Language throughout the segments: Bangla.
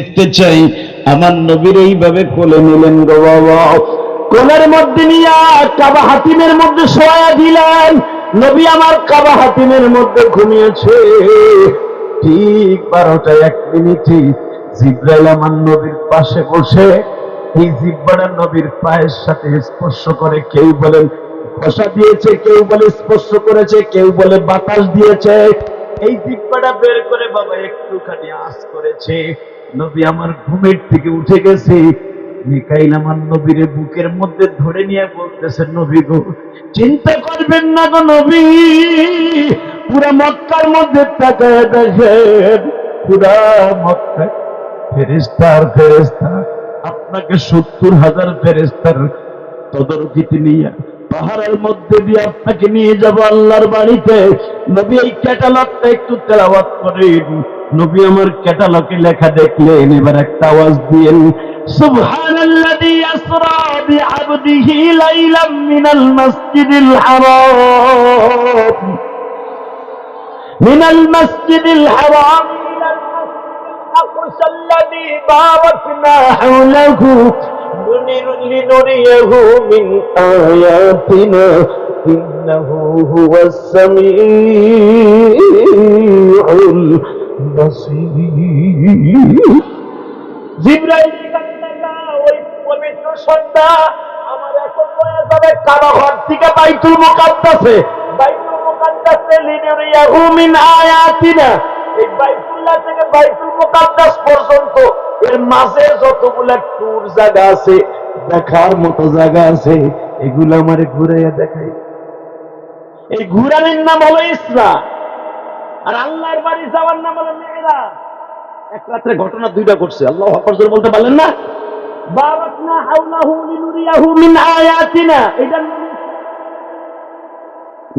দেখতে চাই আমার নবীর এইভাবে কোলে নিলেন গো বাবা, কোলের মধ্যে নিয়ে কাবা হাতিমের মধ্যে শোয়া দিলেন। নবী আমার কাবা হাতিমের মধ্যে ঘুমিয়েছে। ঠিক 12টা 1 মিনিটে জিব্রাইল আমার নবীর পাশে বসে এই জিব্বাটা নবীর পায়ের সাথে স্পর্শ করে। কেউ বলেন ঘষা দিয়েছে, কেউ বলে স্পর্শ করেছে, কেউ বলে বাতাস দিয়েছে। এই জিব্বাটা বের করে বাবা একটুখানি আঁচ করেছে। নবী আমার ঘুমের থেকে উঠে গেছে। মিকাইল আমার নবীর বুকের মধ্যে ধরে নিয়ে বলতেছে, নবী গো চিন্তা করবেন না গো নবী, পুরা মক্কার মধ্যে তাকায় দেখেন, পুরা মক্কায় ফেরেশতার ফেরেশতা, আপনাকে 70,000 ফেরেশতার তদারকিতে নিয়ে পাহাড়ের মধ্যে দিয়ে আপনাকে নিয়ে যাব আল্লাহর বাড়িতে। নবী এই ক্যাটালগটা একটু তেলাওয়াত করেন। নবী আমার ক্যাটালগে লেখা দেখলেন, এবার একটা আওয়াজ দিয়েন, সুবহানাল্লাযী আসরা বিআবদিহি লাইলাম মিনাল মাসজিদিল হারাম মিনাল মাসজিদিল হারাম ইলাল মাসজিদিল আকসা আল্লাযী বারাকনা হাওলাহু لنريه من آياتنا إنه هو السميع البصير। জিবরাইল ওই পবিত্র সন্ধ্যা আমার এখন হয়ে যাবে কাবাঘর থেকে বাইতুল মুকাদ্দাসে। বাইতুল মুকাদ্দাসে লিনুরিয়াহু মিন আয়াতিনা, এই বাইতুল্লাহ থেকে বাইতুল মুকাদ্দাস পর্যন্ত এর মাঝে যতগুলা টুর জায়গা আছে, দেখার মতো জায়গা আছে, এগুলো আমার ঘুরাইয়া দেখাই। এই ঘুরানোর নাম হলো ইসরা, আর আল্লাহর বাড়ি যাওয়ার নাম হলো মিরাজ। এক রাত্রে ঘটনা দুইটা ঘটছে, আল্লাহু আকবার জোরে বলতে পারলেন না? বারাকনা হাওলাহু লিনুরিয়াহু মিন আয়াতিনা, এটা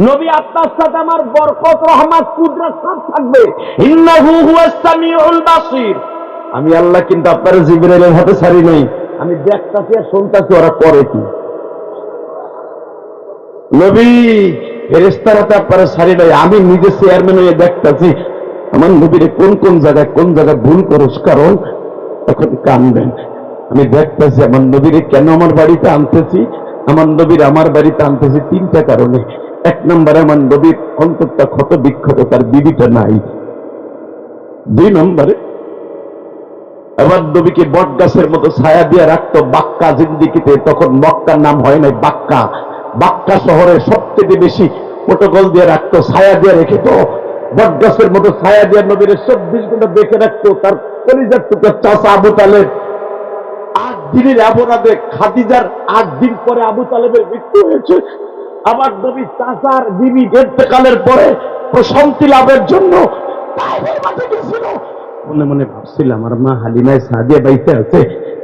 নবী আপনার সাথে আমার বরকত, রহমত, কুদরত সব থাকবে। ইন্নাহু হুয়াস সামিউল বাসীর। আমি আল্লাহ কিন্তু আপনার জিবরাইলের হাতে ছাড়ি নাই, আমি দেখতাছি আর শুনতাছি ওরা করে কি। নবী ফেরেশতার হাতে আপনারা ছাড়ি নাই, আমি নিজে চেয়ারম্যান হয়ে দেখতাছি আমার নবীরে কোন কোন জায়গায় ভুল করস, কারণ এখন কানবেন। আমি দেখতেছি আমার নবীরে কেন আমার বাড়িতে আনতেছি। আমার নবীর আমার বাড়িতে আনতেছি 3টা কারণে। 1 নম্বরে আমার নবীর অন্তরটা ক্ষত বিক্ষত, তার বিবিটা নাই। 2 নম্বরে আমার নবীকে বট গাছের মতো ছায়া দিয়ে রাখতো বাক্কা জিন্দিগিতে। তখন মক্কার নাম হয় নাই বাক্কা, বাক্কা শহরে সবচেয়ে বেশি প্রোটোকল দিয়ে রাখতো, ছায়া দিয়ে রেখেত। বট গাছের মতো ছায়া দিয়ে নবীর 24 ঘন্টা দেখে রাখতো। তার কলিজার টুকরা চাচা আবু তালেব 8 দিনের অপরাধে, খাদিজার 8 দিন পরে আবু তালেবের মৃত্যু হয়েছে। আমার নবী চাচার বিবি ইন্তেকালের পরে প্রশান্তি লাভের জন্য তায়েফের মাঠে গেছিল। মনে মনে ভাবছিলাম আমার মা হালিমায় সাদিয়া বাইতে আছে,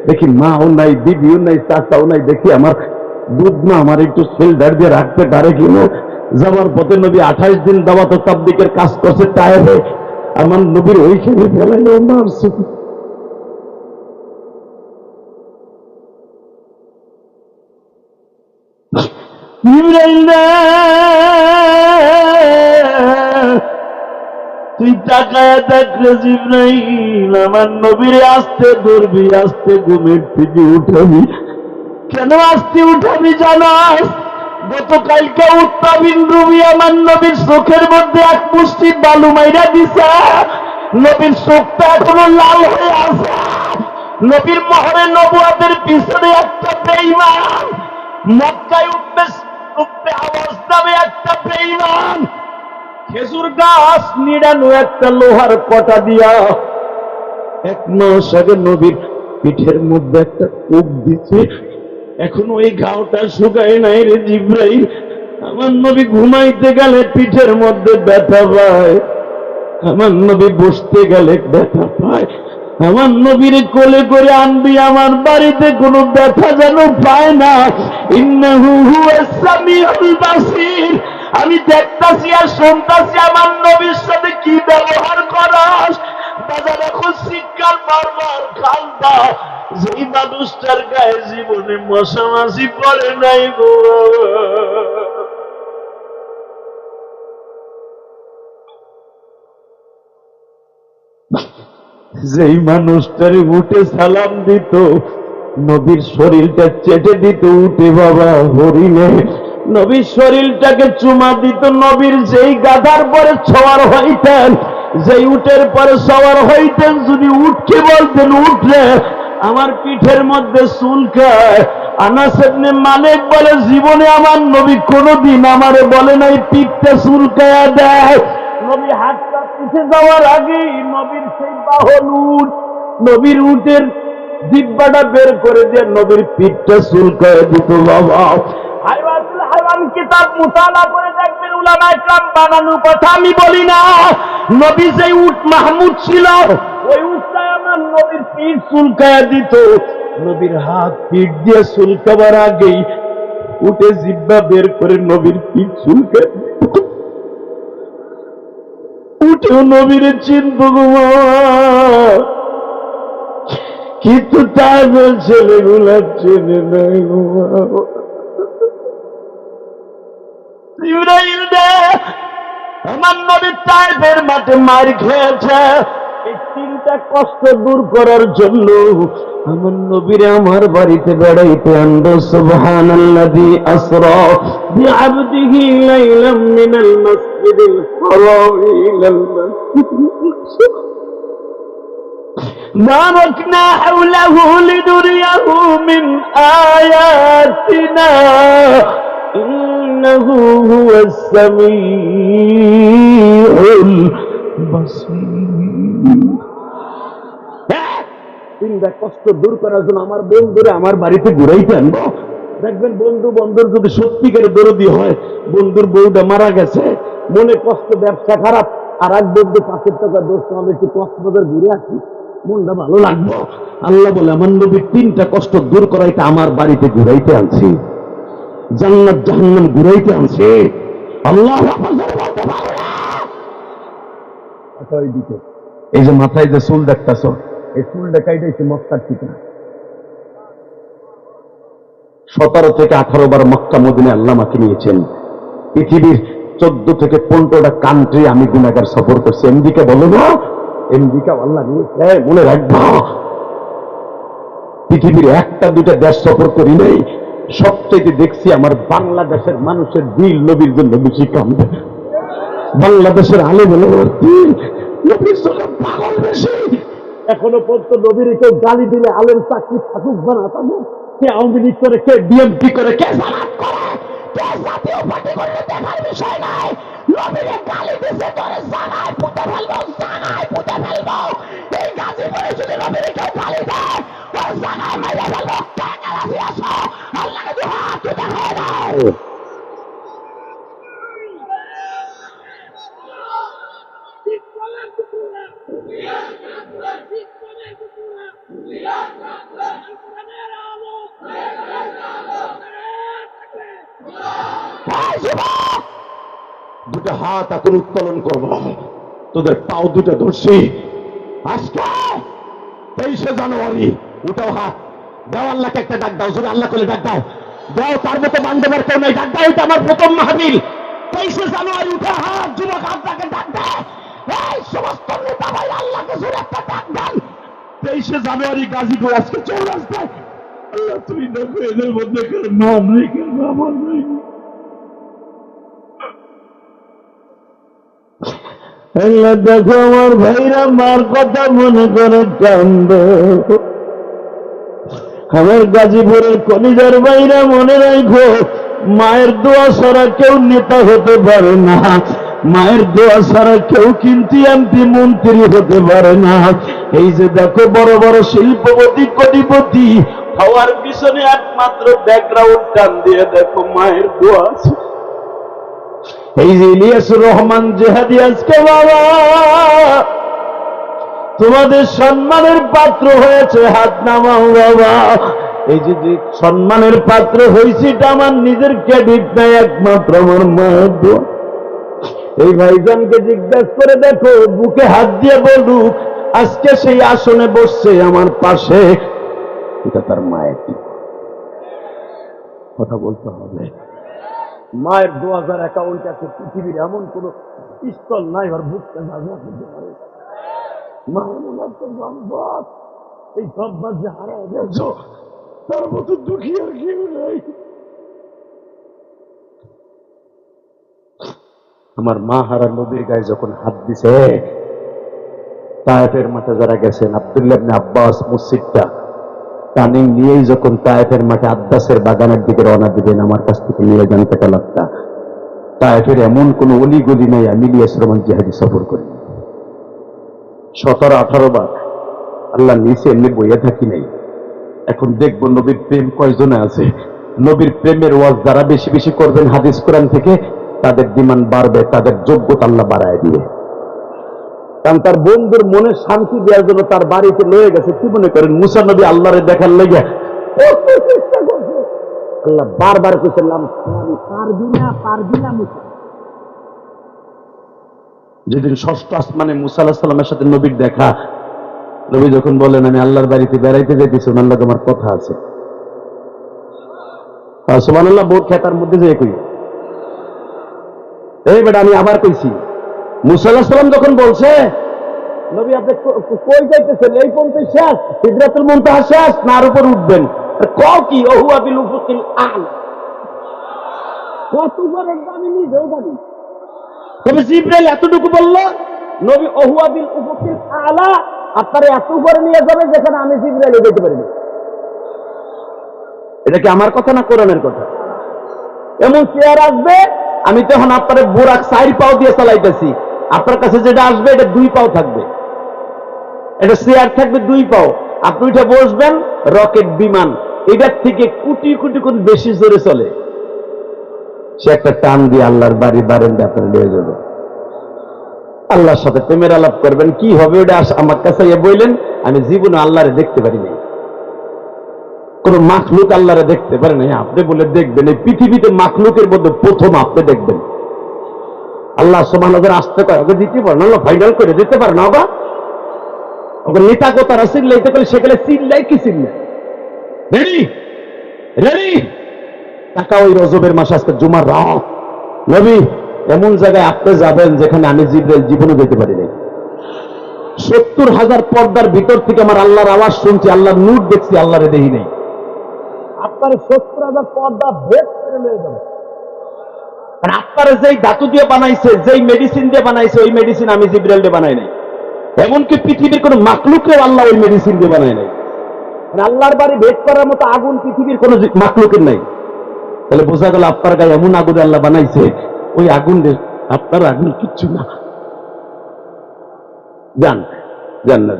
দেখি মাও নাই, বিবিও নাই, চাচাও নাই, দেখি আমার দুধ মা আমার একটু সেলডার দিয়ে রাখতে পারে কিনা। যাওয়ার পথে নবী 28 দিন দাওয়াত ও তাবলীগের কাজ করছে তায়েফে। আমার নবীর ওইখানে ফেলাইলো মারছে। তুই তাকায় দেখলে জিবরাইল, আমার নবীরে আস্তে ধরবি, আস্তে ঘুমের থেকে উঠাবি। কেন আস্তে উঠাবি জানাস? গতকালকে উত্তাবিন রুবি আমার নবীর চোখের মধ্যে 1 মুষ্টি বালু মাইরা দিছে। নবীর চোখটা এখনো লাল হয়ে আছে। নবীর মোহরে নবুয়তের পিছনে একটা বেঈমান মক্কায় উঠবে আওয়াজ দেবে, একটা বেঈমান খেজুর গাছ নিড়ানো একটা লোহার কটা দিয়া 1 মাস আগে নবীর পিঠের মধ্যে একটা কূপ দিচ্ছে। এখন ওই ঘাওটা শুকায় নাই রে জিবরাইল। আমার নবী ঘুমাইতে গেলে পিঠের মধ্যে ব্যথা পায়, আমার নবী বসতে গেলে ব্যথা পায়। আমার নবীর কোলে করে আনবি আমার বাড়িতে কোনো ব্যথা যেন পায় না। ইন্নাহু হুয়াস সামিউল বাসীর। আমি দেখতাছি আর শুনতাছি আমার নবীর সাথে কি ব্যবহার করাস। বাজার এখন শিক্ষার বারবার খালদা, যেই মানুষটার গায়ে জীবনে মশা মাছি পড়ে নাই গো। যেই মানুষটারে উঠে সালাম দিত, নবীর শরীরটা চেটে দিত উঠে বাবা হরিণে, নবীর শরীরটাকে চুমা দিত, নবীর যেই গাধার পরে সওয়ার হইতেন, যেই উটের পরে সওয়ার হইতেন, যদি উঠকে বলতেন উঠলে আমার পিঠের মধ্যে চুলকায়। আনাস ইবনে মালিক বলে জীবনে আমার নবী কোনদিন আমারে বলে নাই পিঠটা চুলকায়া দেয়। নবী হাতটা পিঠে যাওয়ার আগেই নবীর সেই বাহন উট, নবীর উটের জিব্বাটা বের করে দিয়ে নবীর পিঠটা চুলকায়া দিত বাবা। হাইওয়াতুল হাইওয়ান কিতাব মুতালা করে দেখবেন, উলামা ইকরাম বানানো কথা আমি বলি না। নবী যে উট মাহমুদ ছিল, ওই উটটা আমার নবীর পিঠ চুলকায়া দিত। নবীর হাত পিঠ দিয়ে চুলকাবার আগেই উঠে জিব্বা বের করে নবীর পিঠ চুলকায়া দিত। উঠেও নবীর চিন্ত কিন্তু তাদের ছেলেগুলা চেনে নাই। ইব্রাহিম আমার নবী তায়েফের মাঠে মার খেয়েছে, এই তিনটা কষ্ট দূর করার জন্য আমার নবীরে আমার বাড়িতে বেড়াইতে আনলো। সুবহানাল্লাযী আসরা বিআবদিহি লাইলাম মিনাল মাসজিদিল হারাম ইলাল মাসজিদিল باركنا حوله لنريه من آياتنا إنه هو السميع البصير। তিনটা কষ্ট দূর করার জন্য আমার বন্ধুরে আমার বাড়িতে ঘুরাইতে আনবো। দেখবেন বন্ধু বন্ধুর যদি সত্যিকারের দরদি হয়, বন্ধুর বউটা মারা গেছে, মনে কষ্ট, ব্যবসা খারাপ, আর এক বন্ধু 5 টাকা দোষ, তাহলে একটু কক্সবাজার ঘুরে আসি, মনটা ভালো লাগবে। আল্লাহ বলে আমার নবীর তিনটা কষ্ট দূর করাইতে আমার বাড়িতে ঘুরাইতে আনছি, জান্নাত জাহান্নাম ঘুরাইতে আনছে। আল্লাহ এই যে মাথায় যে চুল দেখতেছ, এই চুলটা কাইটাইছে মক্কার ঠিকানা। 17 থেকে 18 বার মক্কা মদিনায় আল্লাহ আমাকে নিয়েছেন। পৃথিবীর 14 থেকে 15টা কান্ট্রি আমি গুনাহগার সফর করছি। আমেরিকা বলো না, আমেরিকা আল্লাহ নিয়েছে, মনে রাখবো। পৃথিবীর 1টা 2টা দেশ সফর করি নাই। সবচেয়ে দেখছি আমার বাংলাদেশের মানুষের দিল নবীর জন্য বেশি কামবে। বাংলাদেশের আলেম ওলামার দিল নবীর জন্য পাগল বেশি। এখনো পর্যন্ত নবীর কেউ গালি দিলে আলেম চাকরি থাকুক বা না থাকুক, কে আওয়ামী লীগ করে, কে বিএনপি করে, কে জামাত করে, কে জাতীয় পার্টি করে, দেখার বিষয় নাই। নবীর গালি দিছে তোরে জানায় পুঁতে ফেলবো, জানায় পুঁতে ফেলবো। এই গাজীপুরে যদি নবীর কেউ গালি দেয়, তোর জানায় মাইরা ফেলবো। কে গালি আসো, আল্লাহকে দিয়ে হাত তুলে হয়ে দাও। দুটা হাত এখন উত্তোলন করবো, তোদের পাও দুটা ধরছি। আজকে 23শে জানুয়ারি, উঠাও হাত, দাও আল্লাহকে একটা ডাক দাও, যদি আল্লাহ করে ডাক দাও, দাও, তার মতো বান্ধবের কেউ নেই, ডাক দাও। এটা আমার প্রথম মাহফিল। 23শে জানুয়ারি, উঠা হাত, যুবক আপনাকে ডাক দেয়। এই সমস্ত নেতা ভাই আল্লাহকে জোরে একটা ডাক দেন। 23শে জানুয়ারি গাজীপুর, আজকে চৌরাস্তায়। আল্লাহ তুমি দেখো এদের মধ্যে নাম নেই, কেন আমার নেই। আল্লাহ দেখো আমার ভাইরা মার কথা মনে করে কান্দে। আমার গাজীপুরের কলিজার ভাইরা মনে রাখো, মায়ের দোয়া ছাড়া কেউ নেতা হতে পারে না, মায়ের দোয়া ছাড়া কেউ কিন্তু এমপি মন্ত্রী হতে পারে না। এই যে দেখো বড় বড় শিল্পপতি কোটিপতি হওয়ার পিছনে একমাত্র ব্যাকগ্রাউন্ড টান দিয়ে দেখো মায়ের দোয়া আছে। এই যে ইলিয়াসুর রহমান জেহাদি, আজকে বাবা তোমাদের সম্মানের পাত্র হয়েছে, হাত নামাও বাবা। এই যে সম্মানের পাত্র হয়েছে, এটা আমার নিজের ক্রেডিট নাই, একমাত্র আমার মায়ের দোয়া। এই ভাইজানকে জিজ্ঞাসা করে দেখো, বুকে হাত দিয়ে বলুক আজকে সেই আসনে বসছে আমার পাশে, এটা তার মায়ের কথা বলতে হবে। মায়ের 2000 অ্যাকাউন্ট আছে, পৃথিবীর এমন কোন স্থল নাই আর বুকটা ভাঙা করতে পারে। সম্পদ, এই সম্পদ যে হারায় গেছ তার মতো দুঃখী আর কেউ নেই। আমার মা হারা নবীর গায়ে যখন হাত দিছে, তায়েফের মাঠে যারা গেছেন, আব্দুল্লাহ ইবনে আব্বাস মসজিদটা টার্নিং নিয়েই যখন তায়েফের মাঠে আব্বাসের বাগানের দিকে রওনা দিবেন, আমার কাছ থেকে নিয়ে যান কেটালাপটা। তায়েফের এমন কোন অলিগলি নেই আমি ইলিয়াস রহমান জিহাদি সফর করি 17-18 বার আল্লাহ নিচে এমনি বইয়ে থাকি নাই। এখন দেখবো নবীর প্রেম কয়জনে আছে। নবীর প্রেমের ওয়াজ যারা বেশি বেশি করবেন হাদিস কোরআন থেকে, তাদের ডিমান্ড বাড়বে, তাদের যোগ্যতা আল্লাহ বাড়ায় দিয়ে। কারণ তার বন্ধুর মনে শান্তি দেওয়ার জন্য তার বাড়িতে লয়ে গেছে। কি মনে করেন মুসা নবী আল্লাহরে দেখার লেগে চেষ্টা করছে? আল্লাহ বারবার কইছিলাম পারবি না মুসা। যেদিন ষষ্ঠ আসমানে মুসা আলাইহিস সালামের সাথে নবীর দেখা, নবী যখন বলেন আমি আল্লাহর বাড়িতে বেড়াইতে যাইতেছি, আল্লাহ তোমার কথা আছে। সুবহানাল্লাহ, বোর খেতার মধ্যে যেয়ে কই এই বেটা আমি আবার কইছি। মুসা আলাইহিস সালাম যখন বলছে নবী আপনি কই যাইতেছেন, এই পর্যন্ত শেষ, সিদরাতুল মুনতাহা শেষ, না আর উপর উঠবেন? কও কি ওহুয়া বিল উফুকিল আ'লা, কত বড় দামি নিজেও জানি। তবে জিবরাইল এতটুকু বলল নবী ওহুয়া বিল উফুকিল আ'লা, আপনারা এত উপরে নিয়ে যাবে যেখানে আমি জিবরাইল যেতে পারি না। এটা কি আমার কথা না কোরআনের কথা? এমন চেয়ার আসবে, আমি তখন আপনার বোরাক 4 পাও দিয়ে চালাইতেছি, আপনার কাছে যেটা আসবে এটা 2 পাও থাকবে। এটা চেয়ার থাকবে 2 পাও, আপনি উঠে বসবেন, রকেট বিমান এটার থেকে কোটি কোটি কোটি বেশি জোরে চলে। সে একটা টান দিয়ে আল্লাহর বাড়ি বারান্দা আপনার নিয়ে যাবে। আল্লাহর সাথে প্রেমের আলাপ করবেন, কি হবে ওটা আমার কাছে বললেন। আমি জীবনে আল্লাহরে দেখতে পারি নাই, কোন মাখলুক আল্লাহরে দেখতে পারে নাই। আপনি বলে দেখবেন, এই পৃথিবীতে মাখলুকের মধ্যে প্রথম আপনি দেখবেন। আল্লাহ সুবহানাহু ওয়া তাআলা আসতে পারে, ওকে দিতে পারেন, আল্লাহ ফাইনাল করে দিতে পারে না। বাবা ওকে নেতা গোতারা চিল্লাইতে পারে, সেখানে চিল্লাই কি চিল্লাই। রেডি রেডি টাকা ওই রজবের মাস, আজকে জুমার রাত। নবী এমন জায়গায় আপনি যাবেন যেখানে আমি জিবরাইল জীবনে যেতে পারি নাই। 70,000 পর্দার ভিতর থেকে আমার আল্লাহর আওয়াজ শুনছি, আল্লাহর নূর দেখছি, আল্লাহরে দেখি নাই। আপনার 70,000 পর্দা ভেদ করে নিয়ে যাবে। আপনার যেই ধাতু দিয়ে বানাইছে, যেই মেডিসিন দিয়ে বানাইছে, ওই মেডিসিন আমি জিবরাইল দিয়ে বানাই নাই। এমনকি পৃথিবীর কোন মাখলুককেও আল্লাহ ওই মেডিসিন দিয়ে বানায় নাই। আল্লাহর বাড়ি ভেদ করার মতো আগুন পৃথিবীর কোন মাখলুকের নাই। তাহলে বোঝা গেল আপনার গায়ে এমন আগুন আল্লাহ বানাইছে, ওই আগুন আপনার আগুন কিচ্ছু না। যান যান না,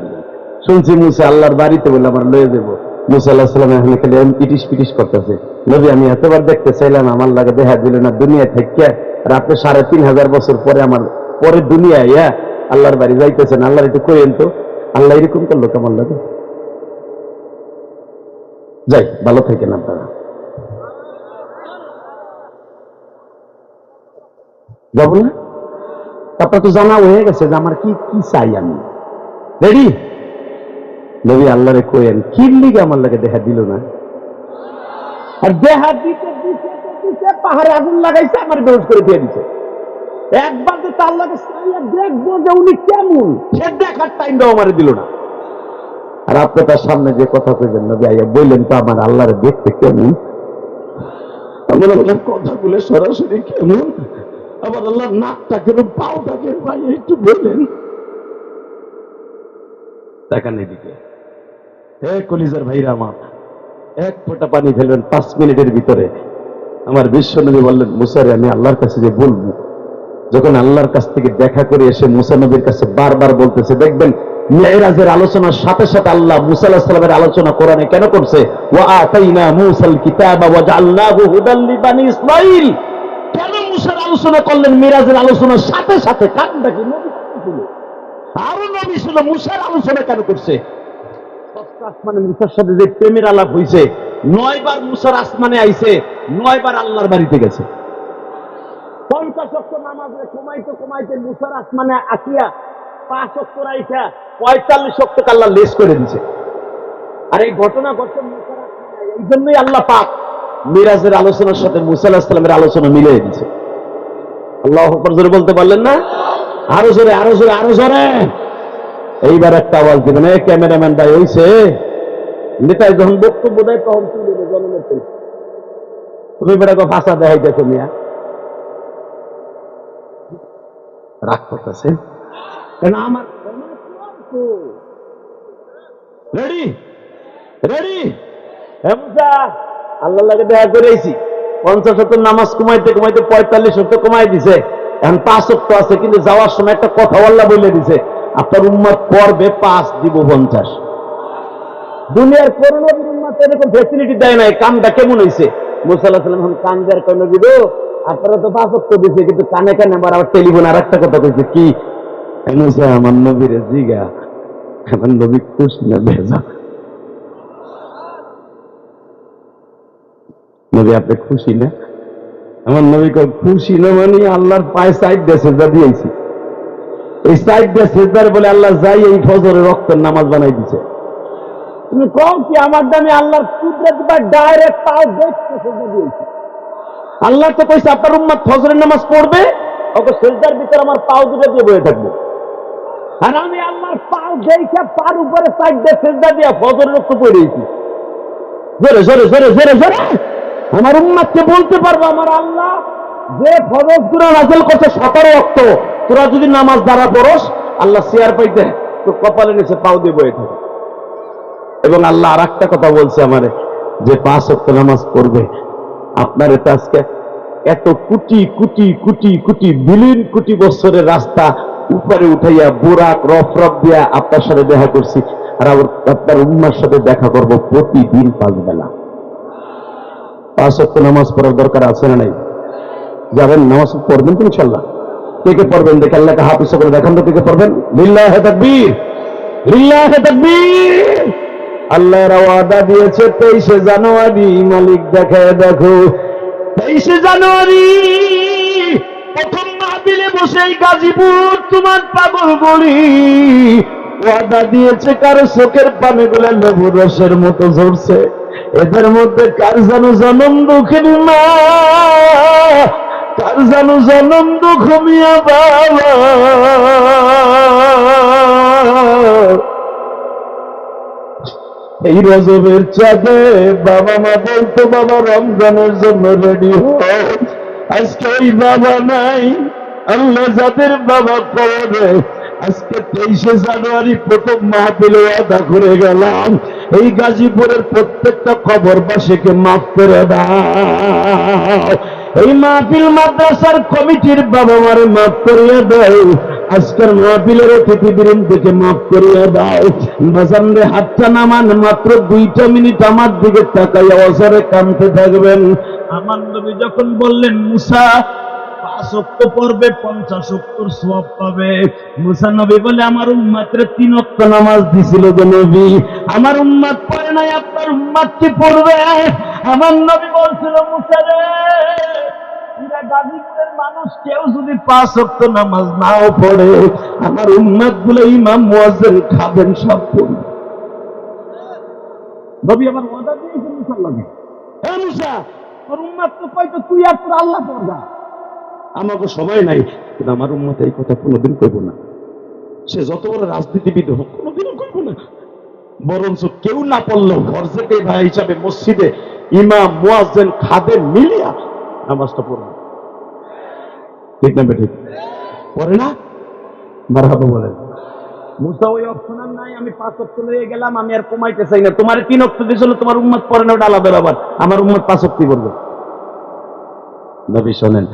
শুনছি মুসা আল্লাহর বাড়িতে বলে আমার লয়ে যাবো। মুসা আলাইহিস সালাম এখন খালি পিটিস পিটিস করতেছে। নবী আমি এতবার দেখতে চাইলাম, আমার লাগে দেখা দিল না দুনিয়ায় থেকে। আর আপনি 3500 বছর পরে আমার পরে দুনিয়ায় আল্লাহর বাড়ি যাইতেছেন, আল্লাহর একটু কইেন তো, আল্লাহ এরকম করলো কেমন লাগে? যাই, ভালো থাকেন আপনারা। যাবো না? আপনার তো জানা হয়ে গেছে যে আমার কি কি চাই। আমি রেডি। নবী আল্লাহরে কইেন, কি লিগে আমার লাগে দেখা দিল না? আর দেখা দিতে দিতে দিতে পাহাড়ে আগুন লাগাইছে, আমার বেরোজ করে দিয়ে দিচ্ছে। একবার যে তার লাগে দেখবো যে উনি কেমন, সে দেখার টাইমটাও আমার দিল না। আর আপনি তার সামনে যে কথা কইবেন, নবী আইয়া বললেন তো আমার আল্লাহরে দেখতে কেমন? আমার আল্লাহর কথাগুলো সরাসরি কেমন? আবার আল্লাহর নাকটা কেন, পাওটা কেন, ভাই একটু বলেন। টাকা নেই দিকে কলিজার ভাইরা আমার, এক ফোঁটা পানি ফেলবেন 5 মিনিটের ভিতরে। আমার বিশ্ব নবী বললেন, মুসা রে আমি আল্লাহর কাছে যে বলবো। যখন আল্লাহর কাছ থেকে দেখা করে এসে মুসা নবীর কাছে বারবার বলতেছে, দেখবেন মিরাজের আলোচনার সাথে সাথে আল্লাহ মুসা আলাইহিস সালামের আলোচনা কোরআনে কেন করছে? ওয়া আতাইনা মুসাল কিতাবা ওয়া জাআলনাহু হুদাল লিবানি ইসরাঈল। কেন মুসার আলোচনা করলেন মিরাজের আলোচনার সাথে সাথে? কারণটা কি? নবী ছিল, আরো নবী ছিল, মুসার আলোচনা কেন করছে? আসমানে মুসার সাথে যে প্রেমের আলাপ হয়েছে, 9 বার মুসার আসমানে আইছে, 9 বার আল্লাহর বাড়িতে গেছে। 50 ওয়াক্ত নামাজে কমাইতে কমাইতে মুসার আসমানে আসিয়া 5 ওয়াক্ত রাইখা 45 ওয়াক্ত আল্লাহ লেস করে দিছে। আর এই ঘটনা ঘটছে মুসার আসমানে। এই জন্যই আল্লাহ পাক মিরাজের আলোচনার সাথে মুসা আলাইহিস সালামের আলোচনা মিলিয়ে দিয়েছে। আল্লাহু আকবার জোরে বলতে পারলেন না? আরো জোরে, আরো জোরে, আরো জোরে। এইবার একটা আওয়াজ দিবেন, এই ক্যামেরাম্যান ভাই হইছে, নেতায় যখন বক্তব্য দেয় তখন তুলে দেবে জনমের থেকে। তুমি বেটাকে ভাষা দেখাইতেছো মিয়া, রাগ করতেছে কেন? আমার রেডি রেডি আল্লাহ লাগে দেখা করেছি। 50 নামাজ কমাইতে কমাইতে 45 কমাই দিছে, এখন 5 আছে, কিন্তু যাওয়ার সময় একটা কথা আল্লাহ বলে দিছে, আপনার উম্মত পড়বে 5 দিব 50। দুনিয়ার কোন নবীর উম্মত এরকম ফ্যাসিলিটি দেয় নাই। কামটা কেমন হয়েছে? মুসা আলাইহিস সালাম এখন কান দেওয়ার কারণে দিব, আপনারা তো 5 দিছে, কিন্তু কানে কানে আবার টেলিফোন আর একটা কথা কইছে কি, মুসা আমার নবীর জিগা, আমার নবী খুশি না ভেজা? নবী আপনি খুশি না? আমার নবী খুশি না মানে আল্লাহর পায়ে সাইড দিয়ে সেজদা দিয়েছি, এই সাইড দিয়ে সেজদার বলে আল্লাহ যাই এই ফজরের রক্তের নামাজ বানাই দিছে। তুমি কও কি আমার দামে আল্লাহর কুদরত বা ডাইরেক্ট পাও দেখতে সেজদা দিয়েছি। আল্লাহ তো কইছে আপনার উম্মত ফজরের নামাজ পড়বে, ওকে সেজদার ভিতরে আমার পাও দুটো দিয়ে বসে থাকবো, আর আমি আল্লাহর পাও দেখে পার উপরে সাইড দিয়ে সেজদা দিয়ে ফজরের রক্ত পড়েছি। জোরে জোরে জোরে জোরে জোরে আমার উম্মতকে বলতে পারবো, আমার আল্লাহ যে ফরজ গুনাহ নাযিল করছে 17 ওয়াক্ত, তোরা যদি নামাজ দ্বারা পড়স, আল্লাহ শেয়ার পাইতে তো কপালে নিচে পাও দিয়ে বয়ে থাকে। এবং আল্লাহ আর একটা কথা বলছে আমারে, যে 5 ওয়াক্ত নামাজ পড়বে, আপনার এটা আজকে এত কোটি কোটি কোটি কোটি বিলিয়ন কোটি বছরের রাস্তা উপরে উঠাইয়া বুরাক রফরফ দিয়া আপনার সাথে দেখা করছি, আর আপনার উম্মার সাথে দেখা করব প্রতিদিন 5 বেলা। 5 ওয়াক্ত নামাজ পড়ার দরকার আছে না নাই? যাবেন নামাজ পড়বেন তো ইনশাআল্লাহ? কে কে পড়বেন দেখে আল্লাহকে হাত উঁচু করে দেখান তো, কে কে পড়বেন? লিল্লাহি তাকবীর, লিল্লাহি তাকবীর। আল্লাহর ওয়াদা দিয়েছে 23 জানুয়ারি, মালিক দেখায় দেখো 23 জানুয়ারি প্রথম মাহফিলে বসে গাজীপুর তোমার পাগল বলি ওয়াদা দিয়েছে, কারো চোখের পানি গুলা লেবুর রসের মতো ঝরছে, এদের মধ্যে কার জানো জনম দুঃখের মা, কার জানো জনম দুঃখ মিয়া বাবা। এই রজবের চাঁদে বাবা মা বলতো বাবা রমজানের জন্য রেডি হয়, আজকে ওই বাবা নাই। আল্লাহ যাদের বাবা করে, আজকে 23 জানুয়ারি প্রথম মাহফিলে ওয়াদা করে গেলাম, এই গাজীপুরের প্রত্যেকটা কবরবাসীকে মাফ করে দাও। এই মাহফিল মাদ্রাসার কমিটির বাবা মারে মাফ করিয়ে দাও, আজকের মাহফিলের অতিথিবৃন্দকে মাফ করিয়ে দাও। বাজানরে হাতটা নামান, মাত্র 2টা মিনিট আমার দিকে তাকাইয়া অজরে কাঁদতে থাকবেন। আমার নবী যখন বললেন মুসা 5 ওয়াক্ত পড়বে 50 ওয়াক্তর সওয়াব পাবে, মুসা নবী বলে আমার উম্মতরে 3 ওয়াক্ত নামাজ দিছিল গো নবী, আমার উম্মত পড়ে নাই, আপনার উম্মত কি পড়বে? আমার নবী বলছিল মুসা রে, গাজীপুরের মানুষ কেউ যদি 5 ওয়াক্ত নামাজ নাও পড়ে, আমার উম্মত গুলো ইমাম মুয়াজ্জিন খাবেন সব পড়বে। নবী আমার ওয়াদা দিয়েছেন মুসার লাগে, হে মুসা তোর উম্মত তো কইতো তুই আর তোর আল্লাহ পড়বা, আমাকে সময় নাই, কিন্তু আমার উম্মত এই কথা কোনোদিন কইব না, সে যত বড় রাজনীতিবিদ হোক কোনোদিনও কইব না। বরঞ্চ কেউ না পড়লেও ফরজে ভাই হিসাবে মসজিদে ইমাম মুয়াজ্জিন খাদেম মিলিয়া নামাজটা পড়বে, ঠিক না বেঠিক? পড়ে না? মারহাবা বলেন। মুসা ওই অপশন নাই, আমি 5 ওয়াক্ত লয়ে গেলাম, আমি আর কমাইতে চাই না, তোমার 3 ওয়াক্ত দিয়েছিল, তোমার উম্মত পড়ে না, ওটা আলাদা ব্যাপার, আমার উম্মত 5 ওয়াক্তই করবে। নবী শোনেন,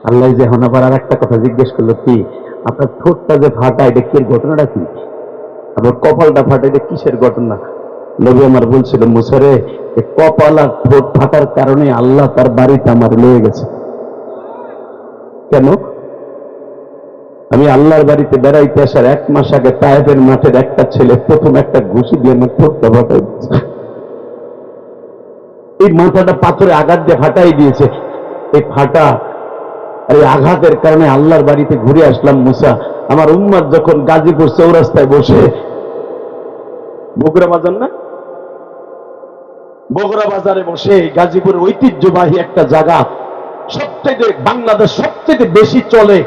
আল্লাহ যে এখন আবার আর একটা কথা জিজ্ঞেস করলো, কি আপনার ঠোঁটটা যে ফাটা, এটা কি ঘটনাটা কি? আপনার কপালটা ফাটা, এটা কিসের ঘটনা? নবী আমার বলছিল মুসা রে, কপাল আর ঠোঁট ফাটার কারণে আল্লাহ তার বাড়িতে আমার লয়ে গেছে। কেন? আমি আল্লাহর বাড়িতে বেড়াইতে আসার 1 মাস আগে তায়েফের মাঠের একটা ছেলে প্রথম একটা ঘুষি দিয়ে আমার ঠোঁটটা ফাটাই দিয়েছে, এই মাথাটা পাথরে আঘাত দিয়ে ফাটাই দিয়েছে। এই ফাটা এই আঘাতের কারণে আল্লাহর বাড়িতে ঘুরে আসলাম মুসা। আমার উম্মত যখন গাজীপুর চৌরাস্তায় বসে, বগুড়া বাজার না, বগুড়া বাজারে বসে, গাজীপুরের ঐতিহ্যবাহী একটা জায়গা, সবচেয়ে বাংলাদেশ সবচেয়ে বেশি চলে,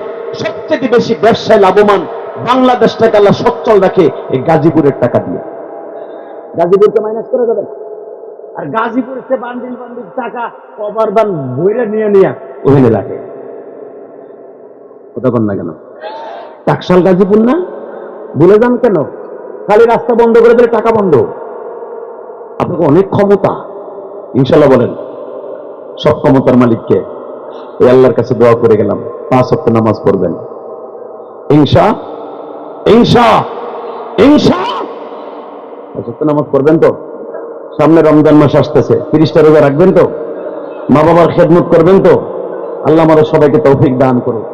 সবচেয়ে বেশি ব্যবসায় লাভবান বাংলাদেশটাকে আল্লাহ সচ্ছল রাখে এই গাজীপুরের টাকা দিয়ে। গাজীপুরকে মাইনাস করে যাবেন, আর গাজীপুরের সে বান্ডিল বান্ডিল টাকা কভার দান বইরে নিয়ে নিয়ে ওখানে লাগে। কথা বল না কেন? টাকশাল গাজীপুর না, ভুলে যান কেন? খালি রাস্তা বন্ধ করে দিলে টাকা বন্ধ। আপনাকে অনেক ক্ষমতা, ইনশাল্লাহ বলেন সব ক্ষমতার মালিককে। এই আল্লাহর কাছে দোয়া করে গেলাম 5 ওয়াক্ত নামাজ পড়বেন ইনশা ইনশা ইনশা। 5 ওয়াক্ত নামাজ পড়বেন তো? সামনে রমজান মাস আসতেছে, 30টা রোজা রাখবেন তো? মা বাবার খেদমত করবেন তো? আল্লাহ আমাদের সবাইকে তৌফিক দান করুন।